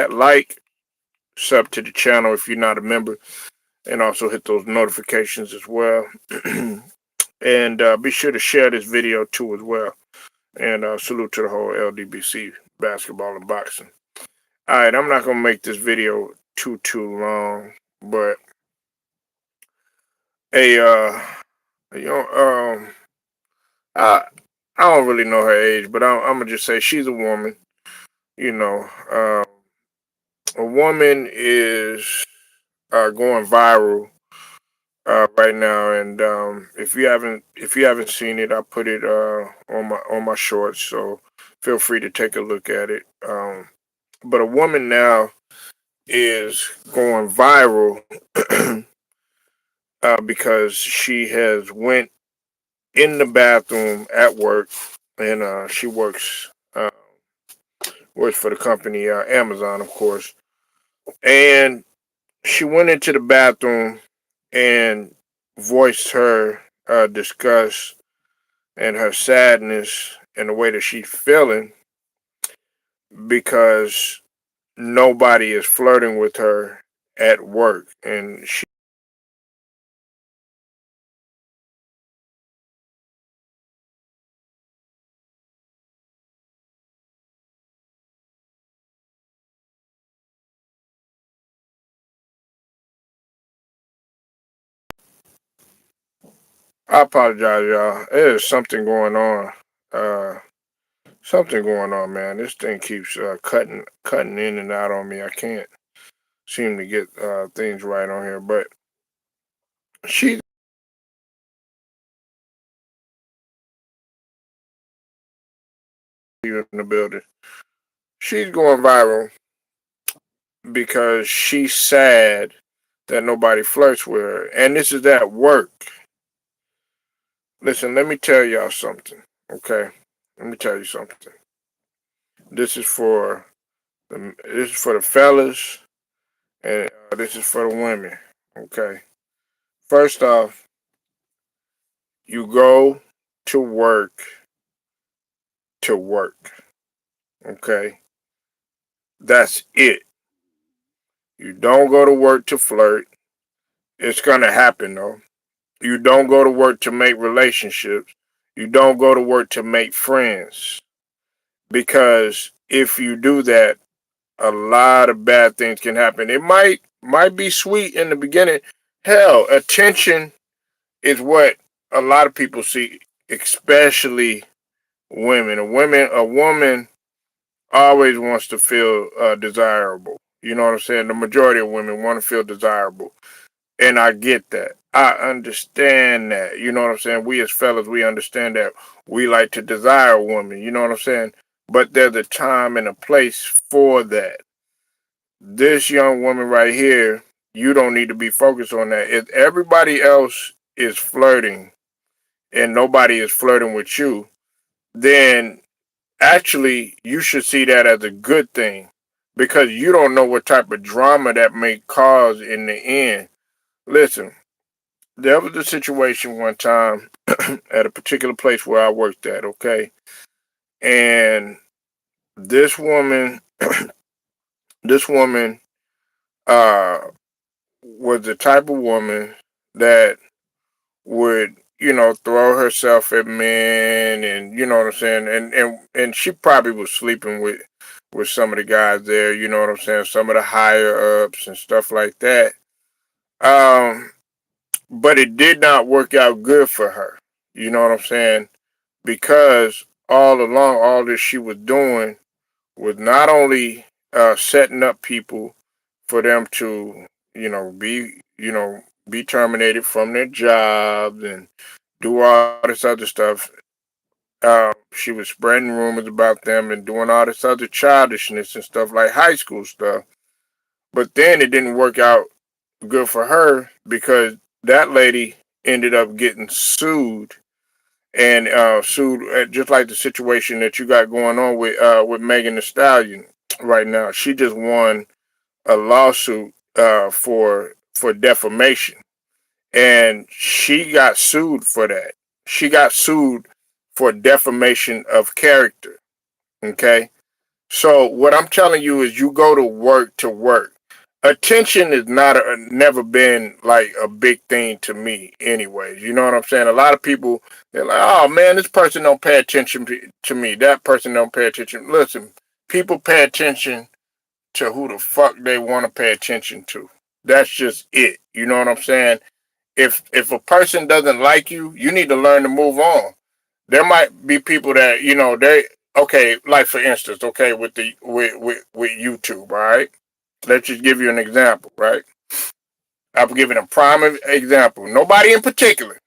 like, sub to the channel if you're not a member, and also hit those notifications as well. And be sure to share this video too as well. And salute to the whole LDBC basketball and boxing. All right, I'm not gonna make this video too long, but a you know I I don't really know her age, but I'm gonna just say she's a woman. You know, a woman is going viral right now, and if you haven't seen it, I put it on my shorts, so feel free to take a look at it. But a woman now is going viral because she has went in the bathroom at work, and she works for the company Amazon, of course, and she went into the bathroom and voiced her disgust and her sadness and the way that she's feeling because nobody is flirting with her at work, and she I apologize, y'all. There's something going on. Uh, Something going on, man. This thing keeps cutting in and out on me. I can't seem to get things right on here. But she's in the building. She's going viral because she's sad that nobody flirts with her, and this is at work. Listen, let me tell y'all something. Okay, let me tell you something. This is for the fellas, and this is for the women. Okay. First off, you go to work to work. Okay. That's it. You don't go to work to flirt. It's going to happen though. You don't go to work to make relationships. You don't go to work to make friends. Because if you do that, a lot of bad things can happen. It might be sweet in the beginning. Hell, attention is what a lot of people see, especially women. A woman always wants to feel desirable. You know what I'm saying? The majority of women want to feel desirable, and I get that. I understand that. You know what I'm saying? We as fellas, we understand that we like to desire a woman. You know what I'm saying? But there's a time and a place for that. This young woman right here, you don't need to be focused on that. If everybody else is flirting and nobody is flirting with you, then actually you should see that as a good thing because you don't know what type of drama that may cause in the end. Listen, there was a situation one time at a particular place where I worked at, okay? And this woman, this woman, uh, was the type of woman that would, throw herself at men, and you know what I'm saying, and she probably was sleeping with some of the guys there, you know what I'm saying, some of the higher ups and stuff like that. Um, but it did not work out good for her. You know what I'm saying? Because all along, all that she was doing was not only setting up people for them to, be terminated from their jobs and do all this other stuff. She was spreading rumors about them and doing all this other childishness and stuff like high school stuff. But then it didn't work out good for her because that lady ended up getting sued and sued just like the situation that you got going on with Megan Thee Stallion right now. She just won a lawsuit for defamation, and she got sued for that. She got sued for defamation of character. Okay, So what I'm telling you is you go to work to work. Attention is not never been like a big thing to me anyways. You know what I'm saying? A lot of people, they're like, oh man, this person don't pay attention to me. That person don't pay attention. Listen, people pay attention to who the fuck they want to pay attention to. That's just it. You know what I'm saying? If a person doesn't like you, you need to learn to move on. There might be people that, they okay, like for instance, okay, with YouTube, all right? Let's just give you an example, right? I'm giving a prime example. Nobody in particular,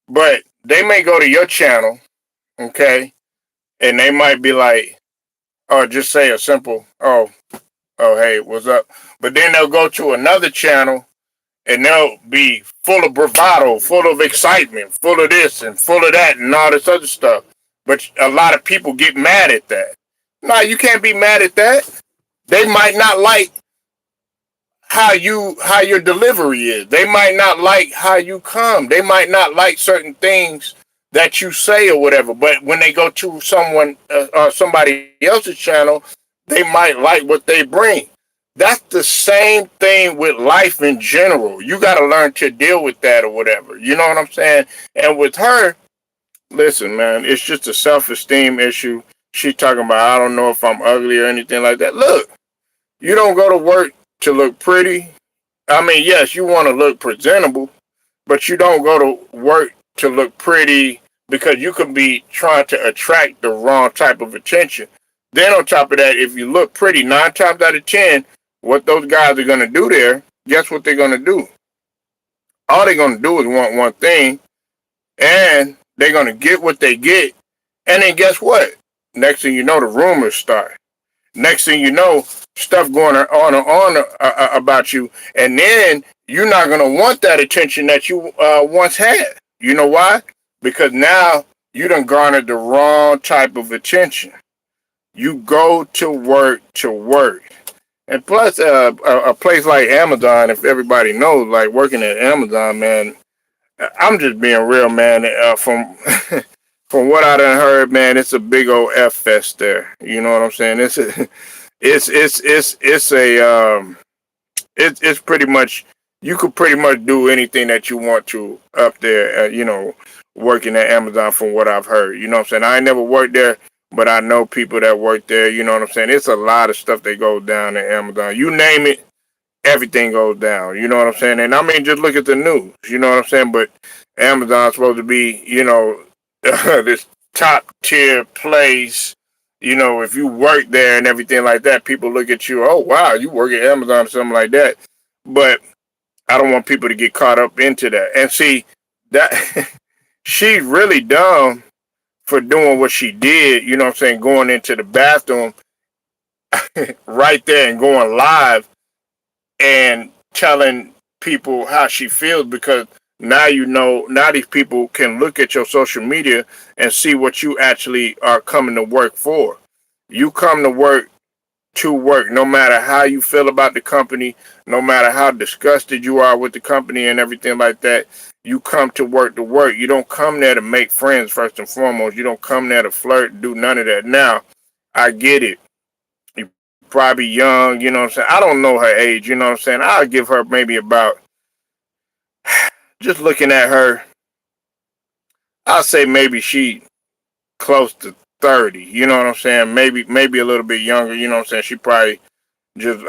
but they may go to your channel, okay, and they might be like, or just say a simple, oh, hey, what's up? But then they'll go to another channel and they'll be full of bravado, full of excitement, full of this and full of that and all this other stuff. But a lot of people get mad at that. No, you can't be mad at that. They might not like how your delivery is. They might not like how you come. They might not like certain things that you say or whatever. But when they go to somebody else's channel, they might like what they bring. That's the same thing with life in general. You got to learn to deal with that or whatever. You know what I'm saying? And with her, listen, man, it's just a self-esteem issue. She talking about, I don't know if I'm ugly or anything like that. Look, you don't go to work to look pretty. I mean, yes, you want to look presentable, but you don't go to work to look pretty because you could be trying to attract the wrong type of attention. Then on top of that, if you look pretty, 9 times out of 10, what those guys are going to do there, guess what they're going to do? All they're going to do is want one thing, and they're going to get what they get. And then guess what? Next thing you know, the rumors start. Next thing you know, stuff going on and on about you, and then you're not gonna want that attention that you once had. You know why? Because now you done garnered the wrong type of attention. You go to work, and plus, a place like Amazon, if everybody knows, like working at Amazon, man, I'm just being real, man. From from what I done heard, man, it's a big old F fest there. You know what I'm saying? It's pretty much, you could pretty much do anything that you want to up there. Working at Amazon, from what I've heard. You know what I'm saying? I ain't never worked there, but I know people that work there. You know what I'm saying? It's a lot of stuff that goes down at Amazon. You name it, everything goes down. You know what I'm saying? And I mean, just look at the news. You know what I'm saying? But Amazon's supposed to be, this top tier place. If you work there and everything like that, people look at you, oh, wow, you work at Amazon or something like that. But I don't want people to get caught up into that. And see, that she's really dumb for doing what she did, you know what I'm saying, going into the bathroom right there and going live and telling people how she feels, because now these people can look at your social media and see what you actually are coming to work for. You come to work, no matter how you feel about the company, no matter how disgusted you are with the company and everything like that. You come to work to work. You don't come there to make friends first and foremost. You don't come there to flirt, do none of that. Now, I get it. You probably young, you know what I'm saying? I don't know her age, you know what I'm saying? I'll give her maybe about, just looking at her, I'll say maybe she close to 30, you know what I'm saying? Maybe a little bit younger, you know what I'm saying? She probably just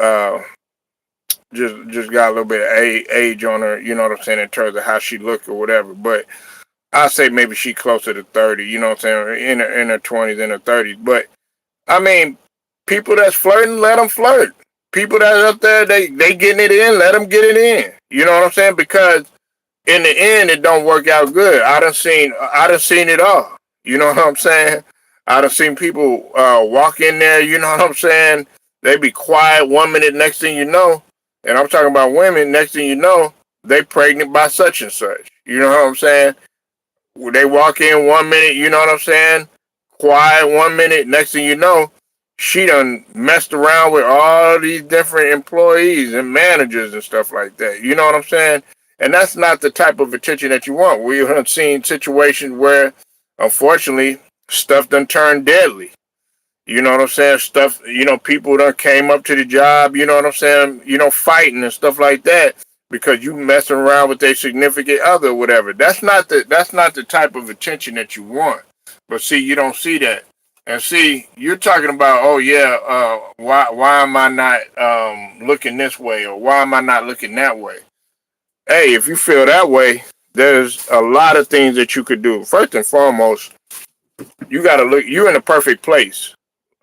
just got a little bit of age on her, you know what I'm saying, in terms of how she look or whatever. But I say maybe she closer to 30, you know what I'm saying, in her 20s, in her 30s. But I mean, people that's flirting, let them flirt. People that's up there, they getting it in, let them get it in. You know what I'm saying? Because in the end, it don't work out good. I done seen it all. You know what I'm saying? I done seen people walk in there. You know what I'm saying? They be quiet 1 minute. Next thing you know, and I'm talking about women. Next thing you know, they pregnant by such and such. You know what I'm saying? They walk in 1 minute. You know what I'm saying? Quiet 1 minute. Next thing you know, she done messed around with all these different employees and managers and stuff like that. You know what I'm saying? And that's not the type of attention that you want. We have seen situations where, unfortunately, stuff done turned deadly. You know what I'm saying? Stuff, people done came up to the job, you know what I'm saying? Fighting and stuff like that because you messing around with their significant other or whatever. That's not the type of attention that you want. But see, you don't see that. And see, you're talking about, oh yeah, why am I not looking this way, or why am I not looking that way? Hey, if you feel that way, there's a lot of things that you could do. First and foremost, you gotta look. You're in a perfect place.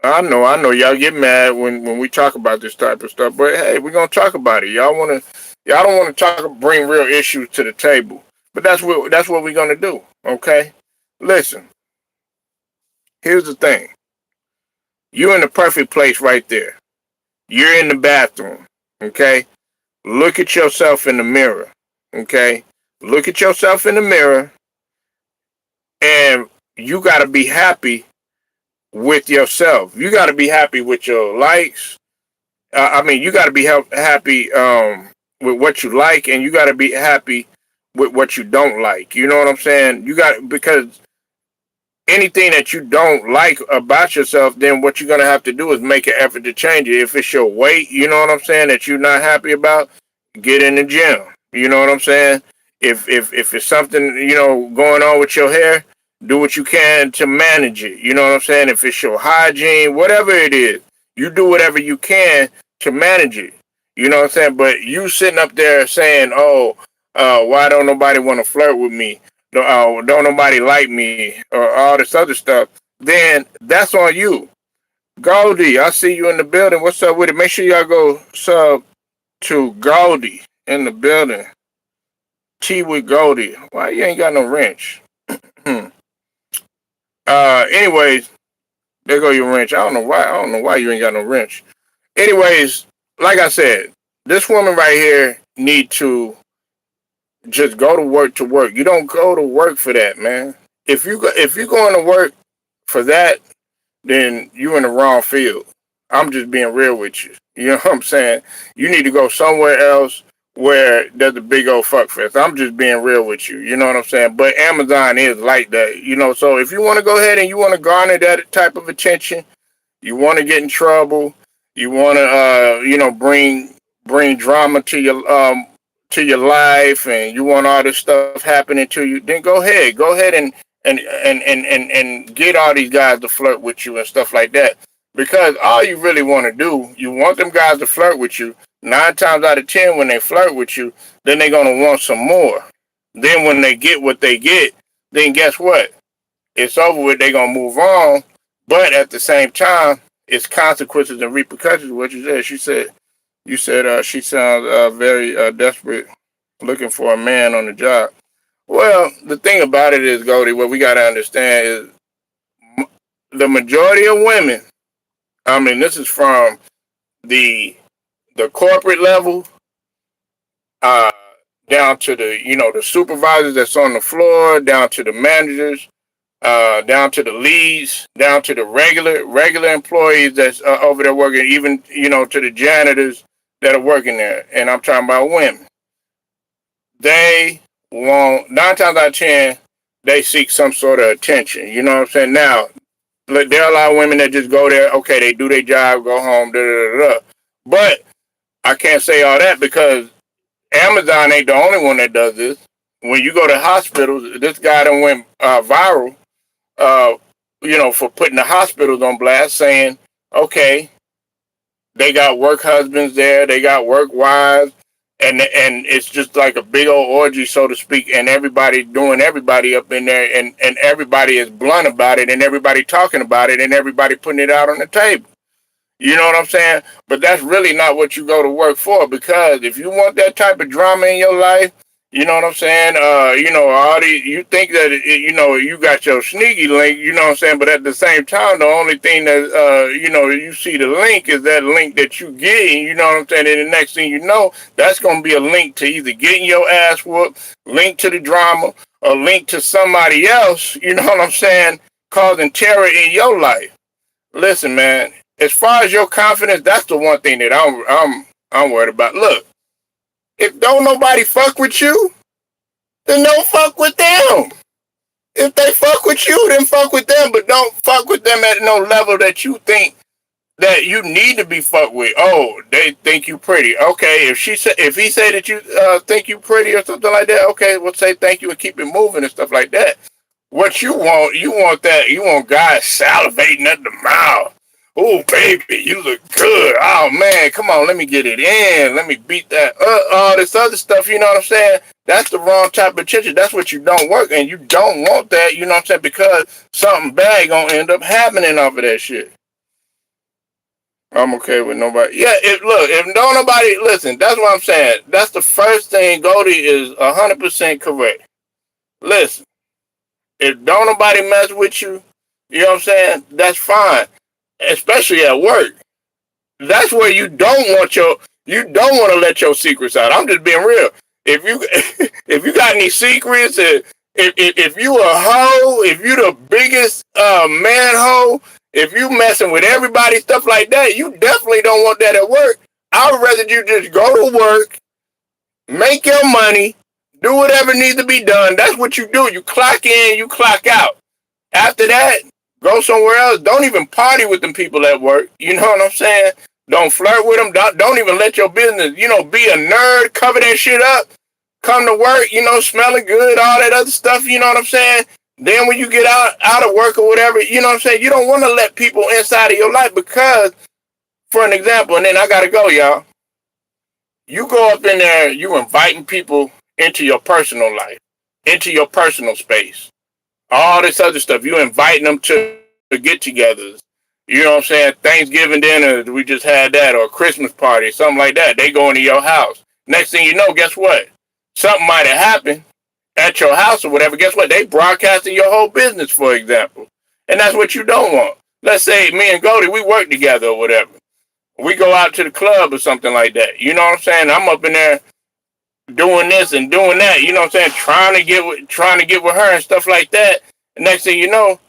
I know. Y'all get mad when we talk about this type of stuff, but hey, we're gonna talk about it. Y'all don't want to bring real issues to the table, but that's what we're gonna do. Okay, listen. Here's the thing. You're in the perfect place right there. You're in the bathroom. Okay, look at yourself in the mirror. Okay, look at yourself in the mirror, and you gotta be happy with yourself. You gotta be happy with your likes. You got to be happy with what you like, and you got to be happy with what you don't like. You know what I'm saying? Because anything that you don't like about yourself, then what you're gonna have to do is make an effort to change it. If it's your weight, you know what I'm saying, that you're not happy about, get in the gym. You know what I'm saying? If it's something going on with your hair, do what you can to manage it. You know what I'm saying? If it's your hygiene, whatever it is, you do whatever you can to manage it. You know what I'm saying? But you sitting up there saying, "Oh, why don't nobody want to flirt with me? Don't nobody like me?" or all this other stuff, then that's on you. Goldie, I see you in the building. What's up with it? Make sure y'all go sub to Goldie in the building. Tea with Goldie. Why you ain't got no wrench? Anyways, there go your wrench. I don't know why you ain't got no wrench. Anyways, like I said, this woman right here need to just go to work to work. You don't go to work for that, man. If you going to work for that, then you in the wrong field. I'm just being real with you. You know what I'm saying? You need to go somewhere else where there's a big old fuck fest. I'm just being real with you. You know what I'm saying? But Amazon is like that. So if you want to go ahead and you want to garner that type of attention, you want to get in trouble, you want to bring drama to your life, and you want all this stuff happening to you, then go ahead and get all these guys to flirt with you and stuff like that. Because all you really want to do, you want them guys to flirt with you. 9 times out of 10, when they flirt with you, then they're gonna want some more. Then when they get what they get, then guess what? It's over with. They're gonna move on. But at the same time, it's consequences and repercussions. What you said, you said she sounds very desperate, looking for a man on the job. Well, the thing about it is, Goldie, what we got to understand is the majority of women. I mean, this is from the corporate level uh, down to the supervisors that's on the floor, down to the managers, down to the leads, down to the regular employees that's over there working, even to the janitors that are working there. And I'm talking about women. They want 9 times out of 10, they seek some sort of attention. You know what I'm saying? Now, there are a lot of women that just go there. Okay, they do their job, go home, da da da da. But I can't say all that because Amazon ain't the only one that does this. When you go to hospitals, this guy done went viral uh, for putting the hospitals on blast, saying, okay, they got work husbands there, they got work wives, and it's just like a big old orgy, so to speak, and everybody doing everybody up in there, and everybody is blunt about it, and everybody talking about it, and everybody putting it out on the table. You know what I'm saying? But that's really not what you go to work for, because if you want that type of drama in your life, you know what I'm saying? All these, you think that, you got your sneaky link, you know what I'm saying? But at the same time, the only thing that, you see the link is that link that you get, you know what I'm saying? And the next thing you know, that's going to be a link to either getting your ass whooped, link to the drama, or link to somebody else, you know what I'm saying, causing terror in your life. Listen, man, as far as your confidence, that's the one thing that I'm worried about. Look, if don't nobody fuck with you, then don't fuck with them. If they fuck with you, then fuck with them, but don't fuck with them at no level that you think that you need to be fucked with. Oh, they think you pretty. Okay, if he say that you think you pretty or something like that, okay, we'll say thank you and keep it moving and stuff like that. What you want that you want guys salivating at the mouth. Oh baby, you look good. Oh man, come on, let me get it in. Let me beat that. All this other stuff. You know what I'm saying? That's the wrong type of attention. That's what you don't work, and you don't want that. You know what I'm saying? Because something bad gonna end up happening off of that shit. I'm okay with nobody. Yeah, if don't nobody listen, that's what I'm saying. That's the first thing. Goldie is 100% correct. Listen, if don't nobody mess with you, you know what I'm saying? That's fine, especially at work. That's where you don't want to let your secrets out. I'm just being real. If you if you got any secrets, if you a hoe, if you the biggest man hoe, if you messing with everybody, stuff like that, you definitely don't want that at work. I would rather you just go to work, make your money, do whatever needs to be done. That's what you do. You clock in, you clock out. After that, go somewhere else. Don't even party with them people at work. You know what I'm saying? Don't flirt with them. Don't even let your business, be a nerd, cover that shit up. Come to work, smelling good, all that other stuff, you know what I'm saying? Then when you get out of work or whatever, you know what I'm saying? You don't want to let people inside of your life because, for an example, and then I got to go, y'all. You go up in there, you inviting people into your personal life, into your personal space. All this other stuff. You inviting them to get-togethers. You know what I'm saying? Thanksgiving dinner, we just had that, or a Christmas party, something like that. They go into your house. Next thing you know, guess what? Something might have happened at your house or whatever. Guess what? They broadcasting your whole business, for example. And that's what you don't want. Let's say me and Goldie, we work together or whatever. We go out to the club or something like that. You know what I'm saying? I'm up in there doing this and doing that. You know what I'm saying? Trying to get with her and stuff like that. And next thing you know,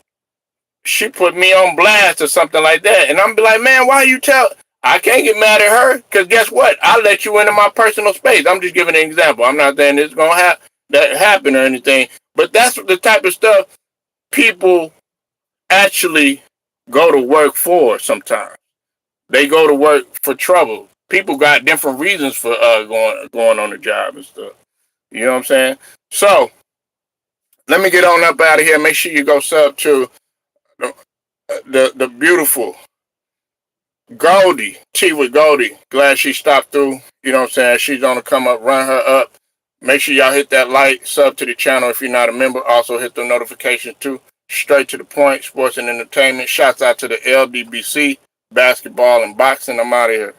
she put me on blast or something like that. And I'm be like, man, why you tell? I can't get mad at her because guess what? I let you into my personal space. I'm just giving an example. I'm not saying it's going to happen or anything. But that's the type of stuff people actually go to work for sometimes. They go to work for trouble. People got different reasons for going on the job and stuff. You know what I'm saying? So, let me get on up out of here. Make sure you go sub to the beautiful Goldie, T with Goldie. Glad she stopped through. You know what I'm saying? She's going to come up, run her up. Make sure y'all hit that like, sub to the channel if you're not a member. Also hit the notifications too. Straight to the point, sports and entertainment. Shouts out to the LDBC, basketball and boxing. I'm out of here.